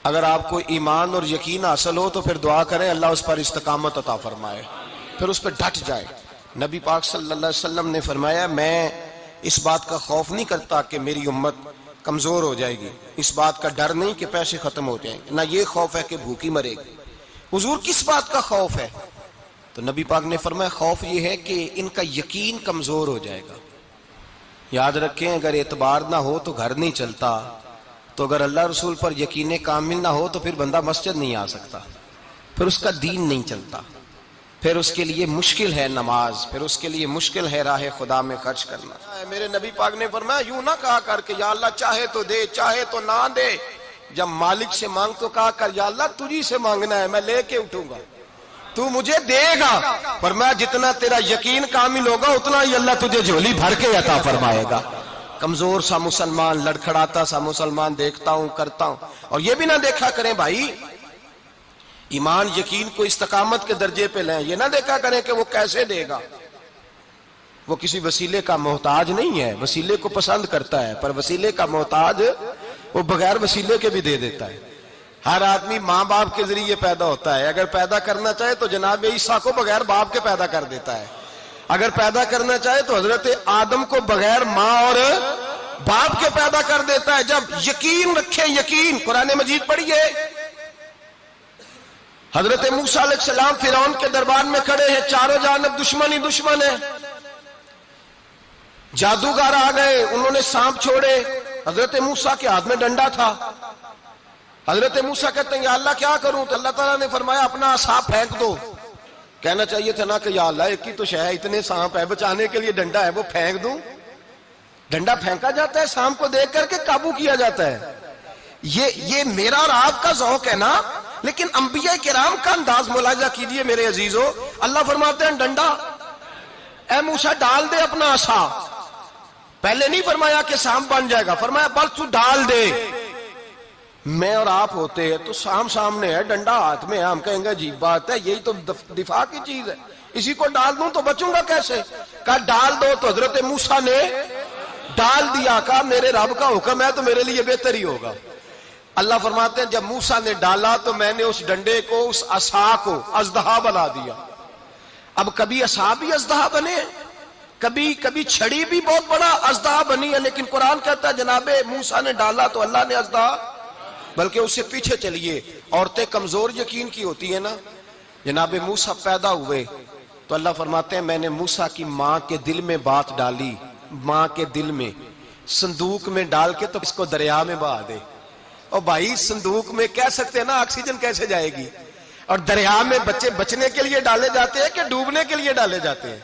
اگر آپ کو ایمان اور یقین حاصل ہو تو پھر دعا کریں اللہ اس پر استقامت عطا فرمائے، پھر اس پہ ڈٹ جائے۔ نبی پاک صلی اللہ علیہ وسلم نے فرمایا میں اس بات کا خوف نہیں کرتا کہ میری امت کمزور ہو جائے گی، اس بات کا ڈر نہیں کہ پیسے ختم ہو جائیں گے، نہ یہ خوف ہے کہ بھوکی مرے گی۔ حضور کس بات کا خوف ہے؟ تو نبی پاک نے فرمایا خوف یہ ہے کہ ان کا یقین کمزور ہو جائے گا۔ یاد رکھیں اگر اعتبار نہ ہو تو گھر نہیں چلتا، تو اگر اللہ رسول پر یقین کامل نہ ہو تو پھر بندہ مسجد نہیں آ سکتا، پھر اس کا دین نہیں چلتا، پھر اس کے لیے مشکل ہے نماز، پھر اس کے لیے مشکل ہے راہ خدا میں خرچ کرنا۔ میرے نبی پاک نے فرمایا یوں نہ کہا کر کہ یا اللہ چاہے تو دے چاہے تو نہ دے، جب مالک سے مانگ تو کہا کر یا اللہ تجھی سے مانگنا ہے، میں لے کے اٹھوں گا، تو مجھے دے گا۔ فرمایا جتنا تیرا یقین کامل ہوگا اتنا ہی اللہ تجھے جھولی بھر کے عطا فرمائے گا۔ کمزور سا مسلمان، لڑکھڑاتا سا مسلمان دیکھتا ہوں کرتا ہوں، اور یہ بھی نہ دیکھا کریں بھائی ایمان یقین کو استقامت کے درجے پہ لیں، یہ نہ دیکھا کریں کہ وہ کیسے دے گا، وہ کسی وسیلے کا محتاج نہیں ہے، وسیلے کو پسند کرتا ہے، پر وسیلے کا محتاج وہ بغیر وسیلے کے بھی دے دیتا ہے۔ ہر آدمی ماں باپ کے ذریعے پیدا ہوتا ہے، اگر پیدا کرنا چاہے تو جناب عیسیٰ کو بغیر باپ کے پیدا کر دیتا ہے، اگر پیدا کرنا چاہے تو حضرت آدم کو بغیر ماں اور باپ کے پیدا کر دیتا ہے۔ جب یقین رکھیں، یقین، قرآن مجید پڑھیے، حضرت موسیٰ علیہ السلام فرعون کے دربار میں کھڑے ہیں، چاروں جانب دشمن ہی دشمن ہے، جادوگر آ گئے، انہوں نے سانپ چھوڑے، حضرت موسیٰ کے ہاتھ میں ڈنڈا تھا، حضرت موسیٰ کہتے ہیں یا اللہ کیا کروں؟ تو اللہ تعالیٰ نے فرمایا اپنا عصا پھینک دو۔ کہنا چاہیے تھا نا کہ یا اللہ ایک ہی تو شے ہے، اتنے سانپ ہے، بچانے کے لیے ڈنڈا ہے وہ پھینک دوں؟ ڈنڈا پھینکا جاتا ہے، سانپ کو دیکھ کر کے قابو کیا جاتا ہے۔ یہ میرا اور آپ کا ذوق ہے نا، لیکن انبیاء کرام کا انداز ملاحظہ کیجئے میرے عزیزو۔ اللہ فرماتے ہیں ڈنڈا، اے موسیٰ ڈال دے اپنا عصا، پہلے نہیں فرمایا کہ سانپ بن جائے گا، فرمایا بس تو ڈال دے۔ میں اور آپ ہوتے ہیں تو سامنے ہے، ڈنڈا ہاتھ میں ہے، ہم کہیں گے عجیب بات ہے، یہی تو دفاع کی چیز ہے، اسی کو ڈال دوں تو بچوں گا کیسے؟ کہا ڈال دو، تو حضرت موسیٰ نے ڈال دیا، کہا میرے رب کا حکم ہے تو میرے لیے بہتر ہی ہوگا۔ اللہ فرماتے ہیں جب موسیٰ نے ڈالا تو میں نے اس ڈنڈے کو، اس عصا کو اژدہا بنا دیا۔ اب کبھی عصا بھی اژدہا بنے، کبھی چھڑی بھی بہت بڑا اژدہا بنی ہے، لیکن قرآن کہتا ہے جناب موسیٰ نے ڈالا تو اللہ نے اژدہا، بلکہ اس سے پیچھے چلیے، عورتیں کمزور یقین کی ہوتی ہیں نا، جناب موسیٰ پیدا ہوئے تو اللہ فرماتے ہیں میں نے موسیٰ کی ماں کے دل میں بات ڈالی، ماں کے دل میں، صندوق میں ڈال کے تو اس کو دریا میں بہا دے۔ اور بھائی صندوق میں کہہ سکتے ہیں نا آکسیجن کیسے جائے گی، اور دریا میں بچے بچنے کے لیے ڈالے جاتے ہیں کہ ڈوبنے کے لیے ڈالے جاتے ہیں؟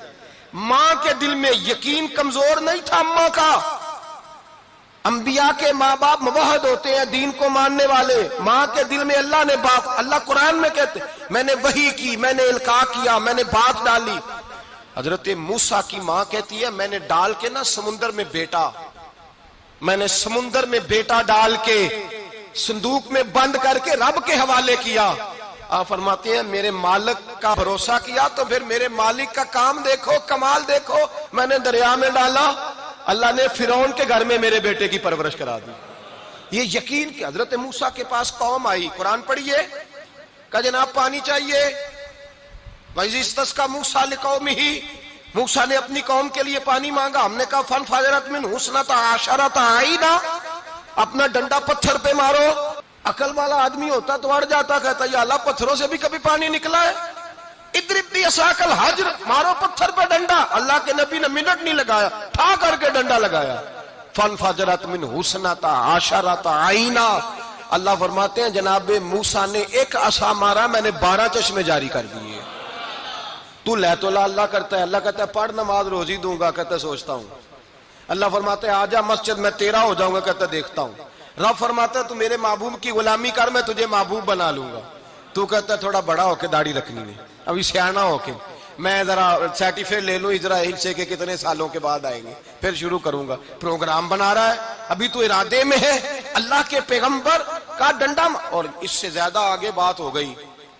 ماں کے دل میں یقین کمزور نہیں تھا اماں کا۔ انبیاء کے ماں باپ موحد ہوتے ہیں، دین کو ماننے والے، ماں کے دل میں اللہ نے بات، اللہ قرآن میں کہتے میں نے وحی کی، میں نے القاء کیا، میں نے بات ڈالی۔ حضرت موسیٰ کی ماں کہتی ہے میں نے ڈال کے نا سمندر میں بیٹا، میں نے سمندر میں بیٹا ڈال کے صندوق میں بند کر کے رب کے حوالے کیا۔ آپ فرماتے ہیں میرے مالک کا بھروسہ کیا تو پھر میرے مالک کا کام دیکھو، کمال دیکھو، میں نے دریا میں ڈالا، اللہ نے فرعون کے گھر میں میرے بیٹے کی پرورش کرا دی۔ یہ یقین کہ حضرت موسیٰ کے پاس قوم آئی، قرآن پڑھیے، کہا جناب پانی چاہیے، وَإِذِ اسْتَسْقَىٰ مُوسَىٰ لِقَوْمِهِ، موسیٰ نے اپنی قوم کے لیے پانی مانگا، ہم نے کہا فَانْفَجَرَتْ مِنْهُ اثْنَتَا عَشَرَةَ عَيْنًا، اپنا ڈنڈا پتھر پہ مارو۔ عقل والا آدمی ہوتا تو اڑ جاتا، کہتا یا اللہ پتھروں سے بھی کبھی پانی نکلا ہے؟ اضرب بعصاک الحجر، مارو پتھر پہ ڈنڈا۔ اللہ کے نبی نے منٹ نہیں لگایا، ٹھا کر کے ڈنڈا لگایا، فَانْفَجَرَتْ مِنْهُ اثْنَتَا عَشَرَةَ عَيْنًا۔ اللہ فرماتے ہیں جناب موسیٰ نے ایک عصا مارا، میں نے 12 چشمے جاری کر دیے۔ تو لے تو لا اللہ کرتا ہے، اللہ کہتا ہے پڑھ نماز روزی دوں گا، کہتا ہے سوچتا ہوں۔ اللہ فرماتا ہے آجا مسجد میں تیرا ہو جاؤں گا، کہتا ہے دیکھتا ہوں۔ رب فرماتا ہے تو میرے محبوب کی غلامی کر، میں تجھے محبوب بنا لوں گا۔ تو کہتا ہے تھوڑا بڑا ہو کے داڑھی رکھنی ہے، ابھی سیانا ہو کے میں ذرا سرٹیفکیٹ لے لوں اسرائیل سے کہ کتنے سالوں کے بعد آئیں گے، پھر شروع کروں گا۔ پروگرام بنا رہا ہے، ابھی تو ارادے میں ہے۔ اللہ کے پیغمبر کا ڈنڈا، اور اس سے زیادہ آگے بات ہو گئی،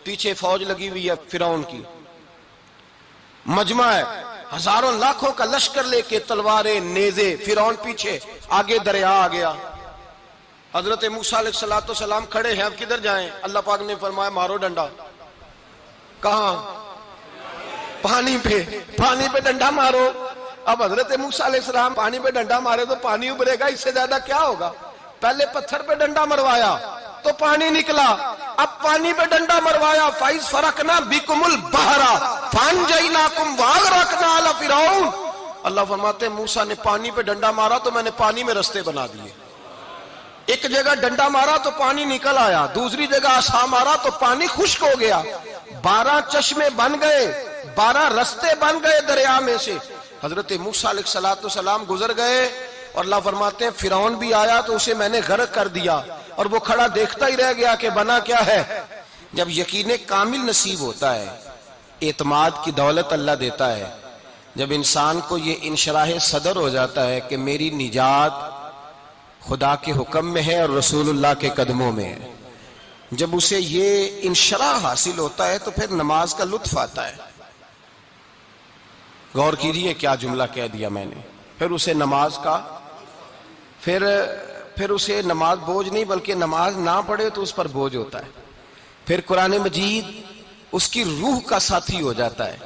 پیچھے فوج لگی ہوئی ہے فرعون کی، مجمع ہے، ہزاروں لاکھوں کا لشکر لے کے، تلواریں نیزے، فرعون پیچھے، آگے دریا آ گیا۔ حضرت موسیٰ علیہ السلام کھڑے ہیں، اب کدھر جائیں؟ اللہ پاک نے فرمایا مارو ڈنڈا۔ کہاں؟ پانی پہ ڈنڈا مارو۔ اب حضرت موسیٰ علیہ السلام پانی پہ ڈنڈا مارے تو پانی ابھرے گا، اس سے زیادہ کیا ہوگا؟ پہلے پتھر پہ ڈنڈا مروایا تو پانی نکلا، اب پانی پہ ڈنڈا مروایا، فَإِذْ فَرَقْنَا بِكُمُ الْبَحْرَ فَأَنْجَيْنَاكُمْ وَأَغْرَقْنَا آلَ فِرْعَوْنَ۔ اللہ فرماتے ہیں موسیٰ نے پانی پہ ڈنڈا مارا تو میں نے پانی میں رستے بنا دیے۔ ایک جگہ ڈنڈا مارا تو پانی نکل آیا، دوسری جگہ عصا مارا تو پانی خشک ہو گیا، 12 چشمے بن گئے، 12 رستے بن گئے دریا میں سے۔ حضرت موسیٰ علیہ السلام گزر گئے اور اللہ فرماتے ہیں فرعون بھی آیا تو اسے میں نے غرق کر دیا، اور وہ کھڑا دیکھتا ہی رہ گیا کہ بنا کیا ہے۔ جب یقین کامل نصیب ہوتا ہے، اعتماد کی دولت اللہ دیتا ہے، جب انسان کو یہ انشراح صدر ہو جاتا ہے کہ میری نجات خدا کے حکم میں ہے اور رسول اللہ کے قدموں میں ہے، جب اسے یہ انشراح حاصل ہوتا ہے تو پھر نماز کا لطف آتا ہے۔ غور کیجیے کیا جملہ کہہ دیا میں نے، پھر اسے نماز کا پھر اسے نماز بوجھ نہیں بلکہ نماز نہ پڑھے تو اس پر بوجھ ہوتا ہے، پھر قرآن مجید اس کی روح کا ساتھی ہو جاتا ہے،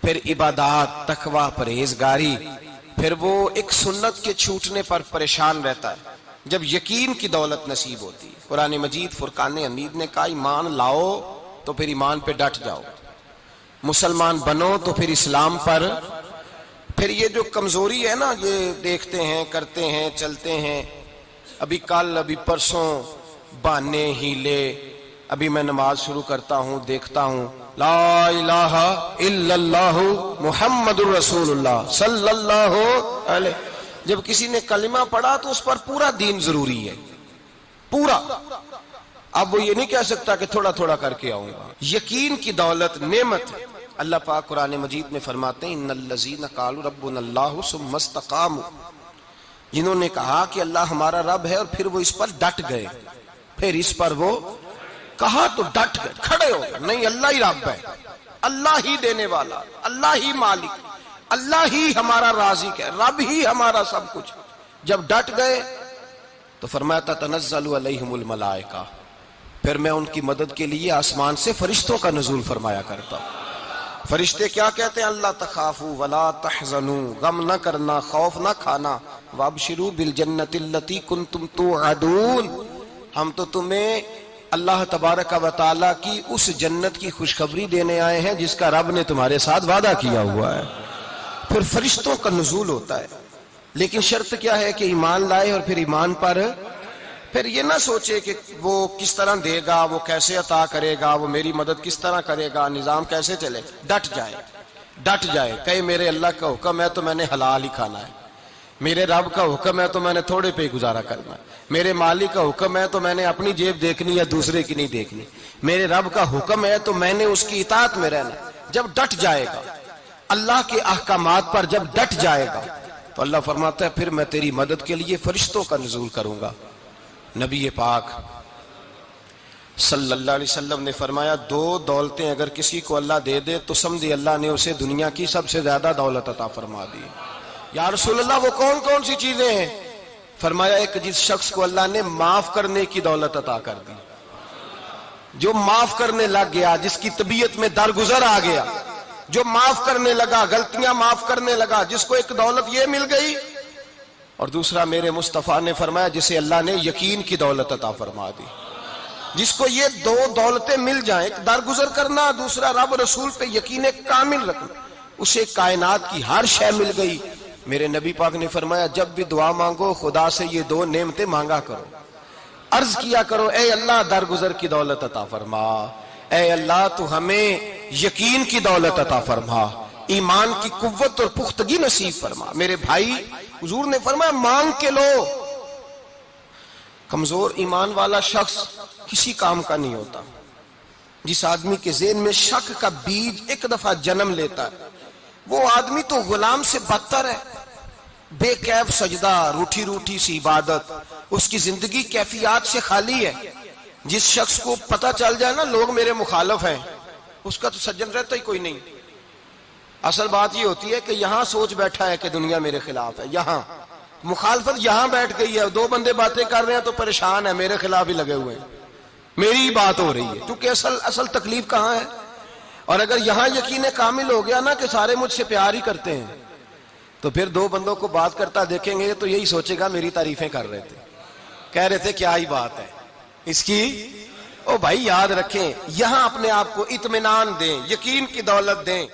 پھر عبادات، تقوی، پرہیزگاری، پھر وہ ایک سنت کے چھوٹنے پر پریشان رہتا ہے جب یقین کی دولت نصیب ہوتی ہے۔ قرآن مجید فرقان حمید نے کہا ایمان لاؤ تو پھر ایمان پہ ڈٹ جاؤ، مسلمان بنو تو پھر اسلام پر۔ پھر یہ جو کمزوری ہے نا، یہ دیکھتے ہیں، کرتے ہیں، چلتے ہیں، ابھی کل ابھی پرسوں بہانے ہیلے، ابھی میں نماز شروع کرتا ہوں دیکھتا ہوں لا الہ الا اللہ محمد الرسول اللہ صلی اللہ علیہ، جب کسی نے کلمہ پڑھا تو اس پر پورا دین ضروری ہے، پورا۔ اب وہ یہ نہیں کہہ سکتا کہ تھوڑا تھوڑا کر کے آؤں گا۔ یقین کی دولت نعمت ہے۔ اللہ پاک قرآن مجید میں فرماتے ہیں ان الذین قالوا ربنا اللہ ثم استقاموا، جنہوں نے کہا کہ اللہ ہمارا رب ہے اور پھر وہ اس پر ڈٹ گئے، پھر اس پر وہ کہا تو ڈٹ گئے، کھڑے ہو گئے، نہیں اللہ ہی رب ہے، اللہ ہی دینے والا، اللہ ہی مالک، اللہ ہی ہمارا رازق ہے، رب ہی ہمارا سب کچھ۔ جب ڈٹ گئے تو فرمایا تتنزل علیہم الملائکہ، پھر میں ان کی مدد کے لیے آسمان سے فرشتوں کا نزول فرمایا کرتا ہوں۔ فرشتے کیا کہتے ہیں؟ اللہ تخافوا ولا تحزنوا، غم نہ کرنا، خوف نہ کھانا، وابشروا بالجنۃ التی کنتم توعدون، ہم تو تمہیں اللہ تبارک و تعالی کی اس جنت کی خوشخبری دینے آئے ہیں جس کا رب نے تمہارے ساتھ وعدہ کیا ہوا ہے۔ پھر فرشتوں کا نزول ہوتا ہے، لیکن شرط کیا ہے کہ ایمان لائے، اور پھر ایمان پر پھر یہ نہ سوچے کہ وہ کس طرح دے گا، وہ کیسے عطا کرے گا، وہ میری مدد کس طرح کرے گا، نظام کیسے چلے، ڈٹ جائے، کہے میرے اللہ کا حکم ہے تو میں نے حلال ہی کھانا ہے، میرے رب کا حکم ہے تو میں نے تھوڑے پہ گزارا کرنا ہے، میرے مالک کا حکم ہے تو میں نے اپنی جیب دیکھنی یا دوسرے کی نہیں دیکھنی، میرے رب کا حکم ہے تو میں نے اس کی اطاعت میں رہنا۔ جب ڈٹ جائے گا اللہ کے احکامات پر، جب ڈٹ جائے گا تو اللہ فرماتا ہے پھر میں تیری مدد کے لیے فرشتوں کا نزول کروں گا۔ نبی پاک صلی اللہ علیہ وسلم نے فرمایا 2 دولتیں اگر کسی کو اللہ دے دے تو سمجھے اللہ نے اسے دنیا کی سب سے زیادہ دولت عطا فرما دی۔ یا رسول اللہ وہ کون کون سی چیزیں ہیں؟ فرمایا ایک جس شخص کو اللہ نے معاف کرنے کی دولت عطا کر دی، جو معاف کرنے لگ گیا، جس کی طبیعت میں درگزر آ گیا، جو معاف کرنے لگا، غلطیاں معاف کرنے لگا، جس کو ایک دولت یہ مل گئی۔ اور دوسرا میرے مصطفیٰ نے فرمایا جسے اللہ نے یقین کی دولت عطا فرما دی، جس کو یہ 2 دولتیں مل جائیں، ایک درگزر کرنا، دوسرا رب رسول پہ یقین کامل رکھنا، اسے کائنات کی ہر شے مل گئی۔ میرے نبی پاک نے فرمایا جب بھی دعا مانگو خدا سے یہ 2 نعمتیں مانگا کرو، عرض کیا کرو اے اللہ درگزر کی دولت عطا فرما، اے اللہ تو ہمیں یقین کی دولت عطا فرما، ایمان کی قوت اور پختگی نصیب فرما۔ میرے بھائی حضور نے فرمایا مانگ کے لو۔ کمزور ایمان والا شخص کسی کام کا نہیں ہوتا۔ جس آدمی کے ذہن میں شک کا بیج ایک دفعہ جنم لیتا ہے وہ آدمی تو غلام سے بدتر ہے، بے کیف سجدہ، روٹھی روٹھی سی عبادت، اس کی زندگی کیفیات سے خالی ہے۔ جس شخص کو پتہ چل جائے نا لوگ میرے مخالف ہیں، اس کا تو سجن رہتا ہی کوئی نہیں۔ اصل بات یہ ہوتی ہے کہ یہاں سوچ بیٹھا ہے کہ دنیا میرے خلاف ہے، یہاں مخالفت یہاں بیٹھ گئی ہے، دو بندے باتیں کر رہے ہیں تو پریشان ہے، میرے خلاف ہی لگے ہوئے ہیں، میری ہی بات ہو رہی ہے، کیونکہ اصل تکلیف کہاں ہے؟ اور اگر یہاں یقین کامل ہو گیا نا کہ سارے مجھ سے پیار ہی کرتے ہیں، تو پھر دو بندوں کو بات کرتا دیکھیں گے تو یہی سوچے گا میری تعریفیں کر رہے تھے، کہہ رہے تھے کیا ہی بات ہے اس کی۔ او بھائی یاد رکھیں، یہاں اپنے آپ کو اطمینان دیں، یقین کی دولت دیں۔